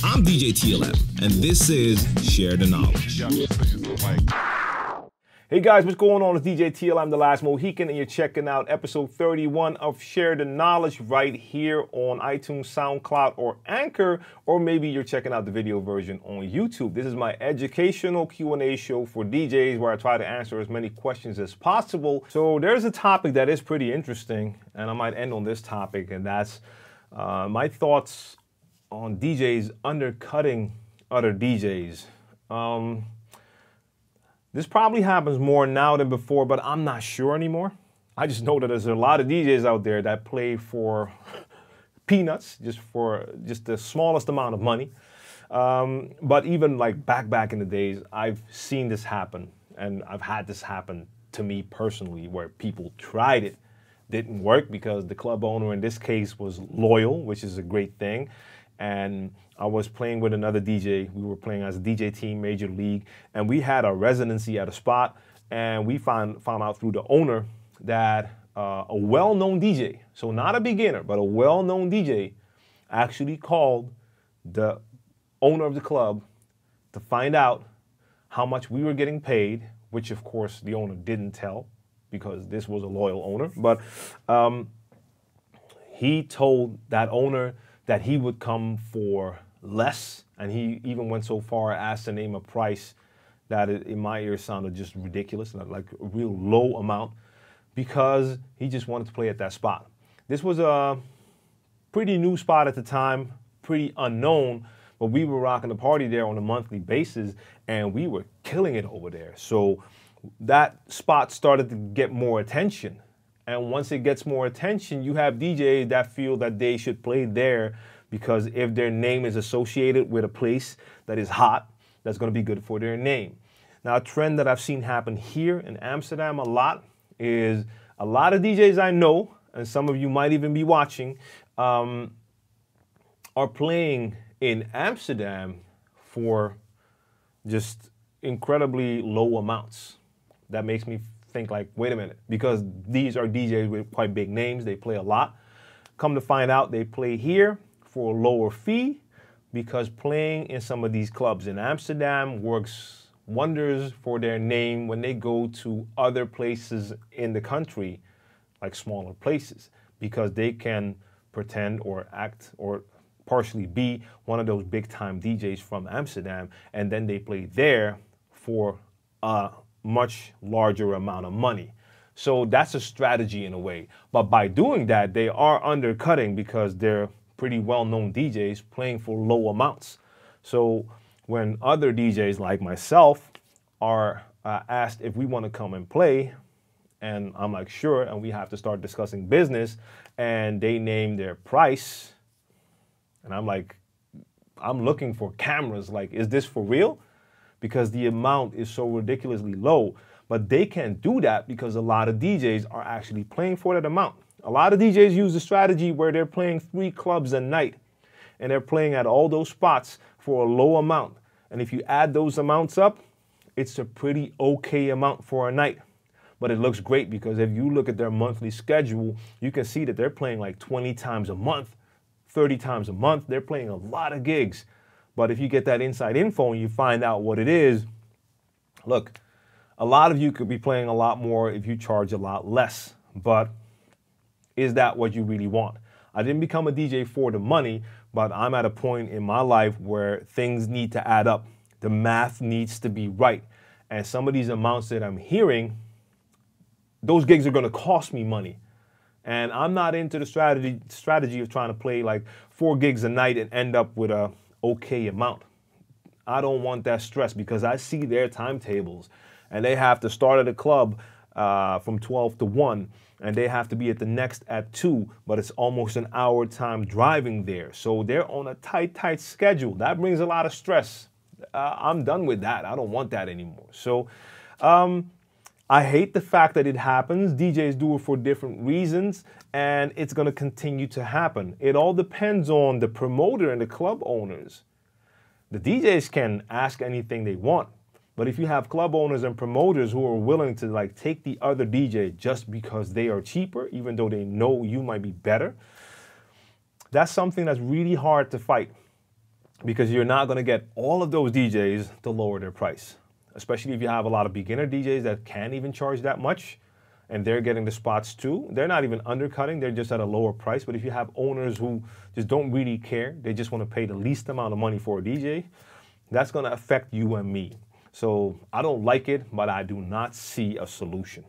I'm djTLM, and this is Share the Knowledge. Hey guys, what's going on? It's djTLM, the last Mohican, and you're checking out episode 31 of Share the Knowledge right here on iTunes, SoundCloud, or Anchor, or maybe you're checking out the video version on YouTube. This is my educational Q&A show for DJs where I try to answer as many questions as possible. So there's a topic that is pretty interesting, and I might end on this topic, and that's my thoughts on DJs undercutting other DJs. This probably happens more now than before, but I'm not sure anymore. I just know that there's a lot of DJs out there that play for peanuts, just the smallest amount of money. But even like back in the days, I've seen this happen, and I've had this happen to me personally, where people tried it, didn't work because the club owner in this case was loyal, which is a great thing. And I was playing with another DJ. We were playing as a DJ team, Major League, and we had a residency at a spot, and we found out through the owner that a well-known DJ, so not a beginner, but a well-known DJ, actually called the owner of the club to find out how much we were getting paid, which of course the owner didn't tell because this was a loyal owner. But he told that owner that he would come for less, and he even went so far as to name a price that in my ear sounded just ridiculous, like a real low amount, because he just wanted to play at that spot. This was a pretty new spot at the time, pretty unknown, but we were rocking the party there on a monthly basis, and we were killing it over there. So that spot started to get more attention. And once it gets more attention, you have DJs that feel that they should play there because if their name is associated with a place that is hot, that's going to be good for their name. Now, a trend that I've seen happen here in Amsterdam a lot is a lot of DJs I know, and some of you might even be watching, are playing in Amsterdam for just incredibly low amounts. That makes me think like, wait a minute, because these are DJs with quite big names, they play a lot. Come to find out, they play here for a lower fee because playing in some of these clubs in Amsterdam works wonders for their name when they go to other places in the country, like smaller places, because they can pretend or act or partially be one of those big time DJs from Amsterdam, and then they play there for a much larger amount of money. So that's a strategy in a way. But by doing that, they are undercutting because they're pretty well-known DJs playing for low amounts. So when other DJs like myself are asked if we want to come and play, and I'm like, sure, and we have to start discussing business, and they name their price, and I'm like, I'm looking for cameras, like, is this for real? Because the amount is so ridiculously low. But they can't do that because a lot of DJs are actually playing for that amount. A lot of DJs use the strategy where they're playing 3 clubs a night, and they're playing at all those spots for a low amount. And if you add those amounts up, it's a pretty okay amount for a night. But it looks great because if you look at their monthly schedule, you can see that they're playing like 20 times a month, 30 times a month. They're playing a lot of gigs. But if you get that inside info and you find out what it is, look, a lot of you could be playing a lot more if you charge a lot less. But is that what you really want? I didn't become a DJ for the money, but I'm at a point in my life where things need to add up. The math needs to be right. And some of these amounts that I'm hearing, those gigs are going to cost me money. And I'm not into the strategy of trying to play like 4 gigs a night and end up with a okay amount. I don't want that stress because I see their timetables and they have to start at a club from 12 to 1 and they have to be at the next at 2, but it's almost an hour time driving there. So they're on a tight schedule. That brings a lot of stress. I'm done with that. I don't want that anymore. So I hate the fact that it happens. DJs do it for different reasons, and it's going to continue to happen. It all depends on the promoter and the club owners. The DJs can ask anything they want, but if you have club owners and promoters who are willing to like take the other DJ just because they are cheaper, even though they know you might be better, that's something that's really hard to fight. because you're not going to get all of those DJs to lower their price, especially if you have a lot of beginner DJs that can't even charge that much and they're getting the spots too. They're not even undercutting, they're just at a lower price. But if you have owners who just don't really care, they just want to pay the least amount of money for a DJ, that's going to affect you and me. So I don't like it, but I do not see a solution.